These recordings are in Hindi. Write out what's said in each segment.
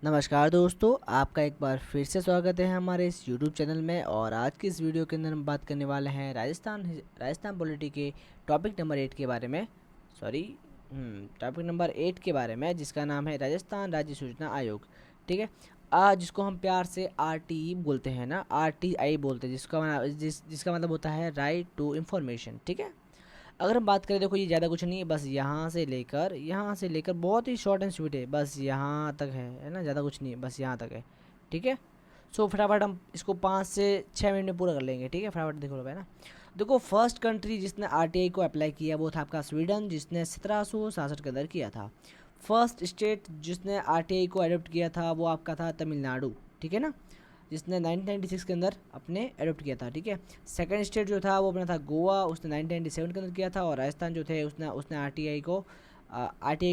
नमस्कार दोस्तों, आपका एक बार फिर से स्वागत है हमारे इस YouTube चैनल में। और आज की इस वीडियो के अंदर हम बात करने वाले हैं राजस्थान पॉलिटी के टॉपिक नंबर 8 के बारे में। सॉरी, टॉपिक नंबर 8 के बारे में, जिसका नाम है राजस्थान राज्य सूचना आयोग। ठीक है, जिसको हम प्यार से RTI बोलते हैं ना, RTI बोलते हैं, जिसका मतलब होता है राइट टू इन्फॉर्मेशन। ठीक है, अगर हम बात करें, देखो ये ज़्यादा कुछ नहीं है, बस यहाँ से लेकर बहुत ही शॉर्ट एंड स्वीट है, बस यहाँ तक है ना, ज़्यादा कुछ नहीं है, बस यहाँ तक है। ठीक है, सो फटाफट हम इसको 5 से 6 मिनट में पूरा कर लेंगे। ठीक है, फटाफट देखो है ना। देखो, फर्स्ट कंट्री जिसने RTI को अप्लाई किया वो था आपका स्वीडन, जिसने 1766 के अंदर किया था। फर्स्ट स्टेट जिसने RTI को अडोप्ट किया था वो आपका था तमिलनाडु। ठीक है ना, जिसने 1996 के अंदर अपने अडोप्ट किया था। ठीक है, सेकंड स्टेट जो था वो अपना था गोवा, उसने 1997 के अंदर किया था। और राजस्थान जो थे उसने उसने RTI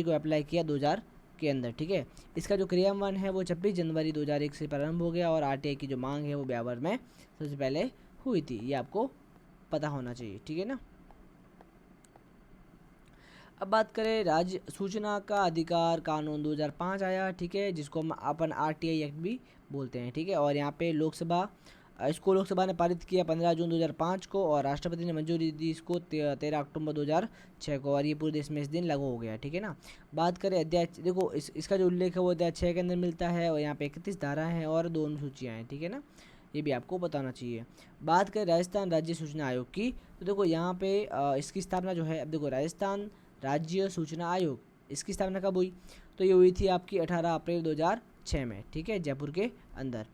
को अप्लाई किया 2000 के अंदर। ठीक है, इसका जो क्रियान्वयन है वो 26 जनवरी 2001 से प्रारंभ हो गया। और RTI की जो मांग है वो ब्यावर में सबसे पहले हुई थी, ये आपको पता होना चाहिए। ठीक है ना। अब बात करें, राज्य सूचना का अधिकार कानून 2005 आया। ठीक है, जिसको हम अपन RTI एक्ट भी बोलते हैं। ठीक है, और यहाँ पे इसको लोकसभा ने पारित किया 15 जून 2005 को, और राष्ट्रपति ने मंजूरी दी इसको 13 अक्टूबर 2006 को, और ये पूरे देश में इस दिन लागू हो गया। ठीक है ना। बात करें अध्याय, देखो इसका जो उल्लेख है वो अध्याय 6 के अंदर मिलता है, और यहाँ पे 31 धारा हैं और 2 अनुसूचियाँ हैं। ठीक है ना, ये भी आपको बताना चाहिए। बात करें राजस्थान राज्य सूचना आयोग की, तो देखो यहाँ पे इसकी स्थापना जो है, अब देखो राजस्थान राज्य सूचना आयोग, इसकी स्थापना कब हुई? तो ये हुई थी आपकी 18 अप्रैल 2006 में। ठीक है, जयपुर के अंदर।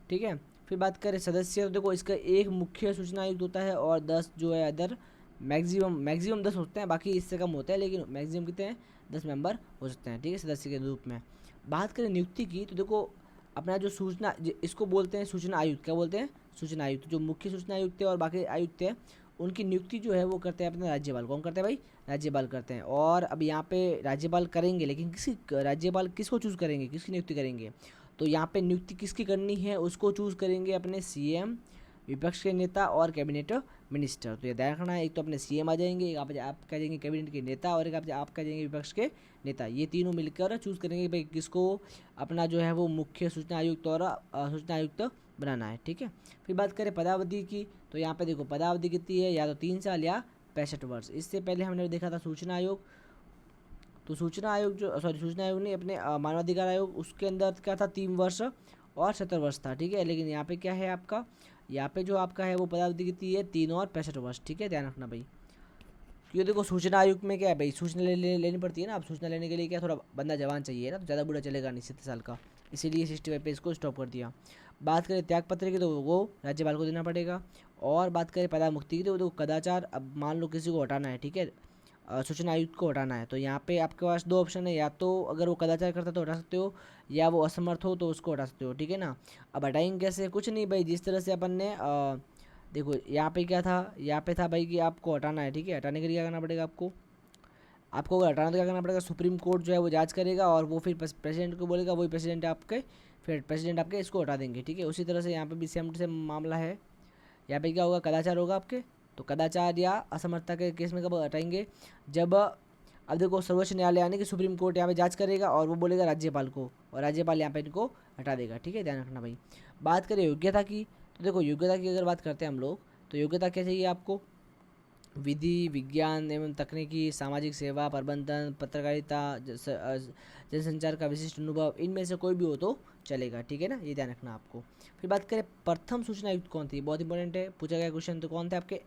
ठीक है, फिर बात करें सदस्य, तो देखो इसका एक मुख्य सूचना आयुक्त होता है और 10 जो है अदर, मैक्सिमम 10 होते हैं, बाकी इससे कम होते हैं, लेकिन मैक्सिमम कितने हैं? 10 मेंबर हो सकते हैं। ठीक है, सदस्य के रूप में। बात करें नियुक्ति की, तो देखो अपना जो इसको बोलते हैं सूचना आयुक्त। क्या बोलते हैं? सूचना आयुक्त। जो मुख्य सूचना आयुक्त है और बाकी आयुक्त है, उनकी नियुक्ति जो है वो करते हैं अपने राज्यपाल। कौन करते हैं भाई? राज्यपाल करते हैं। और अब यहाँ पे राज्यपाल करेंगे, लेकिन राज्यपाल किसको चूज़ करेंगे, किसकी नियुक्ति करेंगे? तो यहाँ पे नियुक्ति किसकी करनी है, उसको चूज़ करेंगे अपने CM, विपक्ष के नेता और कैबिनेट मिनिस्टर। तो ये ध्यान रखना है, एक तो अपने CM आ जाएंगे, एक आप कह जाएंगे कैबिनेट के नेता, और एक आप कह जाएंगे विपक्ष के नेता। ये तीनों मिलकर चूज़ करेंगे भाई किसको अपना जो है वो मुख्य सूचना आयुक्त और सूचना आयुक्त बनाना है। ठीक है, फिर बात करें पदावधि की, तो यहाँ पे देखो पदावधि कितनी है, या तो 3 साल या 65 वर्ष। इससे पहले हमने देखा था सूचना आयोग, तो सूचना आयोग सूचना आयोग ने अपने मानवाधिकार आयोग, उसके अंदर क्या था, 3 वर्ष और 70 वर्ष था। ठीक है, लेकिन यहाँ पे क्या है आपका, यहाँ पे जो आपका है वो पदावधि कितनी है, 3 और 65 वर्ष। ठीक है, ध्यान रखना भाई। क्योंकि देखो सूचना आयुक्त में क्या है भाई, सूचना लेनी पड़ती है ना। अब सूचना लेने के लिए क्या, थोड़ा बंदा जवान चाहिए ना, तो ज़्यादा बुरा चलेगा नहीं 70 साल का, इसीलिए 65 पे इसको स्टॉप कर दिया। बात करें त्यागपत्र की, तो वो राज्यपाल को देना पड़ेगा। और बात करें पदा मुक्ति की, तो देखो कदाचार, अब मान लो किसी को हटाना है, ठीक है, सूचना आयुक्त को हटाना है, तो यहाँ पे आपके पास 2 ऑप्शन है, या तो अगर वो कदाचार करता तो हटा सकते हो, या वो असमर्थ हो तो उसको हटा सकते हो। ठीक है ना। अब हटाएंगे कैसे? कुछ नहीं भाई, जिस तरह से अपन ने देखो यहाँ पे क्या था, यहाँ पे था भाई कि आपको हटाना है। ठीक है, हटाने के लिए क्या करना पड़ेगा आपको? अगर हटाना तो क्या करना पड़ेगा, सुप्रीम कोर्ट जो है वो जांच करेगा, और वो फिर प्रेसिडेंट को बोलेगा, वही प्रेसिडेंट आपके, फिर प्रेसिडेंट आपके इसको हटा देंगे। ठीक है, उसी तरह से यहाँ पे भी सेम टू सेम मामला है। यहाँ पे क्या होगा, कदाचार होगा आपके, तो कदाचार या असमर्थता के केस में कब हटाएंगे? जब अब देखो सर्वोच्च न्यायालय यानी कि सुप्रीम कोर्ट यहाँ पे जांच करेगा, और वो बोलेगा राज्यपाल को, और राज्यपाल यहाँ पे इनको हटा देगा। ठीक है, ध्यान रखना भाई। बात करें योग्यता की, तो देखो योग्यता की अगर बात करते हैं हम लोग, तो योग्यता क्या चाहिए आपको? विधि, विज्ञान एवं तकनीकी, सामाजिक सेवा, प्रबंधन, पत्रकारिता, जनसंचार का विशिष्ट अनुभव, इनमें से कोई भी हो तो चलेगा। ठीक है ना, ये ध्यान रखना आपको। फिर बात करें प्रथम सूचना आयुक्त कौन थी, बहुत इंपॉर्टेंट है, पूछा गया क्वेश्चन। तो कौन थे आपके?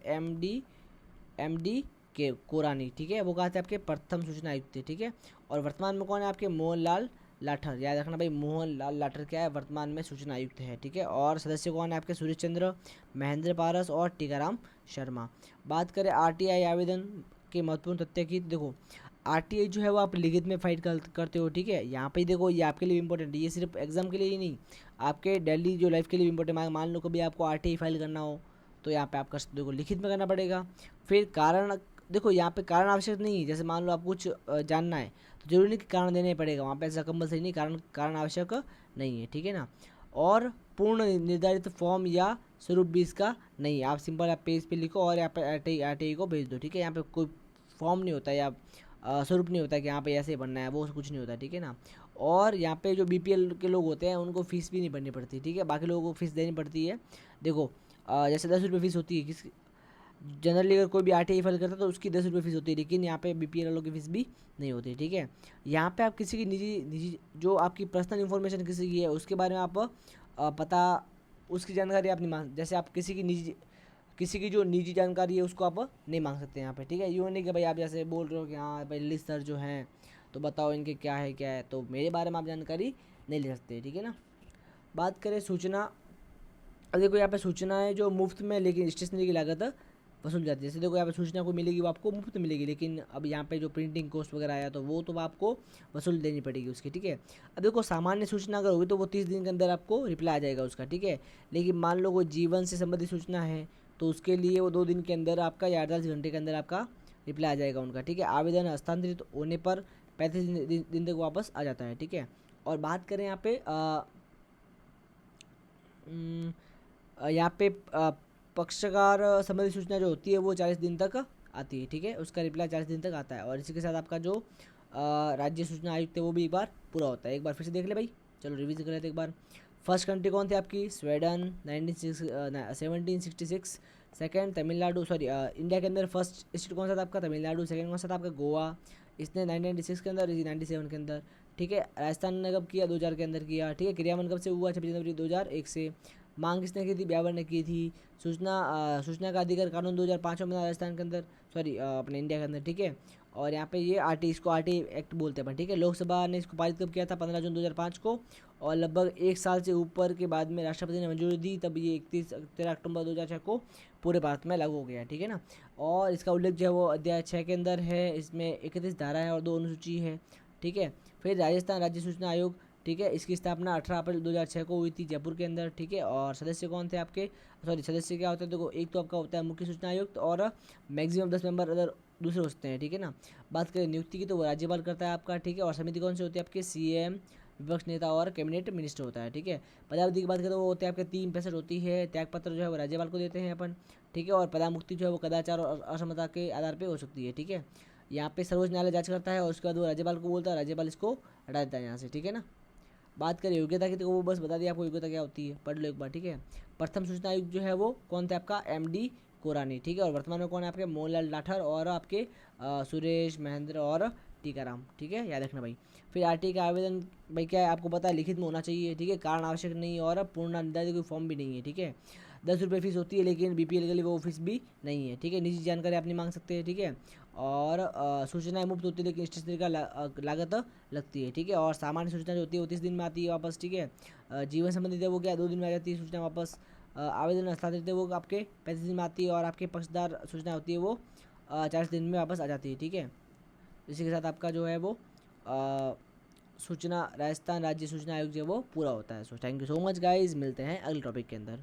MD के कोरानी। ठीक है, वो कहा थे आपके प्रथम सूचना आयुक्त थे। ठीक है, और वर्तमान में कौन है आपके? मोहनलाल लाठर। याद रखना भाई, मोहनलाल लाठर क्या है, वर्तमान में सूचना आयुक्त है। ठीक है, और सदस्य कौन है आपके? सुरेश चंद्र, महेंद्र पारस और टीकाराम शर्मा। बात करें RTI आवेदन के महत्वपूर्ण तथ्य की, देखो RTI जो है वो आप लिखित में फाइल करते हो। ठीक है, यहाँ पे देखो ये आपके लिए इंपॉर्टेंट है, ये सिर्फ एग्जाम के लिए ही नहीं, आपके डेली जो लाइफ के लिए इंपॉर्टेंट है। मान लो कभी आपको RTI फाइल करना हो, तो यहाँ पे आप कर सकते हो, देखो लिखित में करना पड़ेगा। फिर कारण, देखो यहाँ पे कारण आवश्यक नहीं है, जैसे मान लो आप कुछ जानना है, तो जरूरी नहीं कि कारण देना ही पड़ेगा, वहाँ पे ऐसा कंपलसरी नहीं, कारण आवश्यक नहीं है। ठीक है ना। और पूर्ण निर्धारित फॉर्म या स्वरूप भी इसका नहीं है, आप सिंपल आप पेज पे लिखो और यहाँ पे RTI को भेज दो। ठीक है, यहाँ पे कोई फॉर्म नहीं होता या स्वरूप नहीं होता कि यहाँ पे ऐसे बनना है, वो कुछ नहीं होता। ठीक है ना। और यहाँ पे जो बीपीएल के लोग होते हैं उनको फ़ीस भी नहीं भरनी पड़ती, ठीक है। बाकी लोगों को फ़ीस देनी पड़ती है। देखो जैसे 10 रुपये फ़ीस होती है किस जनरली अगर कोई भी आरटीआई फाइल करता है तो उसकी 10 रुपये फ़ीस होती है, लेकिन यहाँ पे बीपीएल वालों की फ़ीस भी नहीं होती, ठीक है। यहाँ पे आप किसी की निजी निजी जो आपकी पर्सनल इन्फॉर्मेशन किसी की है उसके बारे में आप पता उसकी जानकारी आप नहीं मांग, जैसे आप किसी की जो निजी जानकारी है उसको आप नहीं मांग सकते यहाँ पे, ठीक है। यूँ नहीं कि भाई आप जैसे बोल रहे हो कि हाँ भाई लिस्ट सर जो हैं तो बताओ इनके क्या है, तो मेरे बारे में आप जानकारी नहीं ले सकते, ठीक है ना। बात करें सूचना, अब देखो यहाँ पे सूचना है जो मुफ्त में लेकिन स्टेशनरी की लागत वसूल जाती है। जैसे देखो यहाँ पे सूचना को मिलेगी वो आपको मुफ्त मिलेगी, लेकिन अब यहाँ पे जो प्रिंटिंग कॉस्ट वगैरह आया तो वो तो आपको वसूल देनी पड़ेगी उसकी, ठीक है। अब देखो सामान्य सूचना अगर होगी तो वो 30 दिन के अंदर आपको रिप्लाई आ जाएगा उसका, ठीक है। लेकिन मान लो वो जीवन से संबंधित सूचना है तो उसके लिए वो 2 दिन के अंदर आपका या 48 घंटे के अंदर आपका रिप्लाई आ जाएगा उनका, ठीक है। आवेदन हस्तांतरित होने पर 35 दिन तक वापस आ जाता है, ठीक है। और बात करें यहाँ पे पक्षकार संबंधित सूचना जो होती है वो 40 दिन तक आती है, ठीक है। उसका रिप्लाई 40 दिन तक आता है। और इसी के साथ आपका जो राज्य सूचना आयुक्त है वो भी एक बार पूरा होता है। एक बार फिर से देख ले भाई, चलो रिवीज कर लेते एक बार। फर्स्ट कंट्री कौन थी आपकी? Sweden 1766। Second Tamil Nadu, sorry India के अंदर फर्स्ट स्टेट कौन सा था आपका? तमिलनाडु। सेकंड कौन सा था आपका? गोवा। इसने 1996 के अंदर, इसी 97 के अंदर, ठीक है। राजस्थान ने कब किया? 2000 के अंदर किया, ठीक है। क्रियान्वयन कब से हुआ? 26 जनवरी 2001 से। मांग किसने की थी? ब्यावर ने की थी। सूचना का अधिकार कानून 2005 में बना राजस्थान के अंदर, सॉरी अपने इंडिया के अंदर, ठीक है। और यहाँ पे ये इसको आरटी एक्ट बोलते हैं, ठीक है। लोकसभा ने इसको पारित कब किया था? 15 जून 2005 को। और लगभग 1 साल से ऊपर के बाद में राष्ट्रपति ने मंजूरी दी, तब ये 13 अक्टूबर 2006 को पूरे भारत में लागू हो गया, ठीक है ना। और इसका उल्लेख जो है वो अध्याय 6 के अंदर है। इसमें 31 धारा है और 2 अनुसूची है, ठीक है। फिर राजस्थान राज्य सूचना आयोग, ठीक है। इसकी स्थापना 18 अप्रैल 2006 को हुई थी जयपुर के अंदर, ठीक है। और सदस्य कौन थे आपके? सॉरी सदस्य क्या होते हैं? देखो एक तो आपका होता है मुख्य सूचना आयुक्त और मैक्सिमम 10 मेंबर अदर दूसरे हो सकते हैं, ठीक है ना। बात करें नियुक्ति की तो वो राज्यपाल करता है आपका, ठीक है। और समिति कौन सी होती है आपके? सीएम, विपक्ष नेता और कैबिनेट मिनिस्टर होता है, ठीक है। पदावधि की बात करें तो वो होते हैं आपके 3 होती है। त्यागपत्र जो है वो राज्यपाल को देते हैं अपन, ठीक है। और पदामुक्ति जो है वो कदाचार और असमता के आधार पर हो सकती है, ठीक है। यहाँ पे सर्वोच्च न्यायालय जांच करता है और उसके बाद वो राज्यपाल को बोलता है, राज्यपाल इसको हटा देता है यहाँ से, ठीक है ना। बात करें योग्यता की तो वो बस बता दिया आपको योग्यता क्या होती है, पढ़ लो एक बार, ठीक है। प्रथम सूचना आयुक्त जो है वो कौन थे आपका? एमडी कोरानी, ठीक है। और वर्तमान में कौन है आपके? मोहनलाल लाठर और आपके सुरेश महेंद्र और टीकाराम, ठीक है, याद रखना भाई। फिर आरटी का आवेदन भाई क्या है आपको पता है, लिखित में होना चाहिए, ठीक है। कारण आवश्यक नहीं और पूर्ण निर्धारित कोई फॉर्म भी नहीं है, ठीक है। 10 रुपये फीस होती है, लेकिन बीपीएल के लिए वो फीस भी नहीं है, ठीक है। निजी जानकारी आप नहीं मांग सकते, ठीक है। और सूचनाएं मुफ्त होती है लेकिन स्टेशनरी का लागत लगती है, ठीक है। और सामान्य सूचना जो होती है वो 30 दिन में आती है वापस, ठीक है। जीवन संबंधित है वो क्या 2 दिन में आ जाती है सूचना वापस। आवेदन हस्तांतरित है वो आपके 35 दिन में आती है। और आपके पक्षदार सूचना होती है वो 40 दिन में वापस आ जाती है, ठीक है। इसी के साथ आपका जो है वो सूचना राजस्थान राज्य सूचना आयोग जो है वो पूरा होता है। So thank you so much guys, मिलते हैं अगले टॉपिक के अंदर।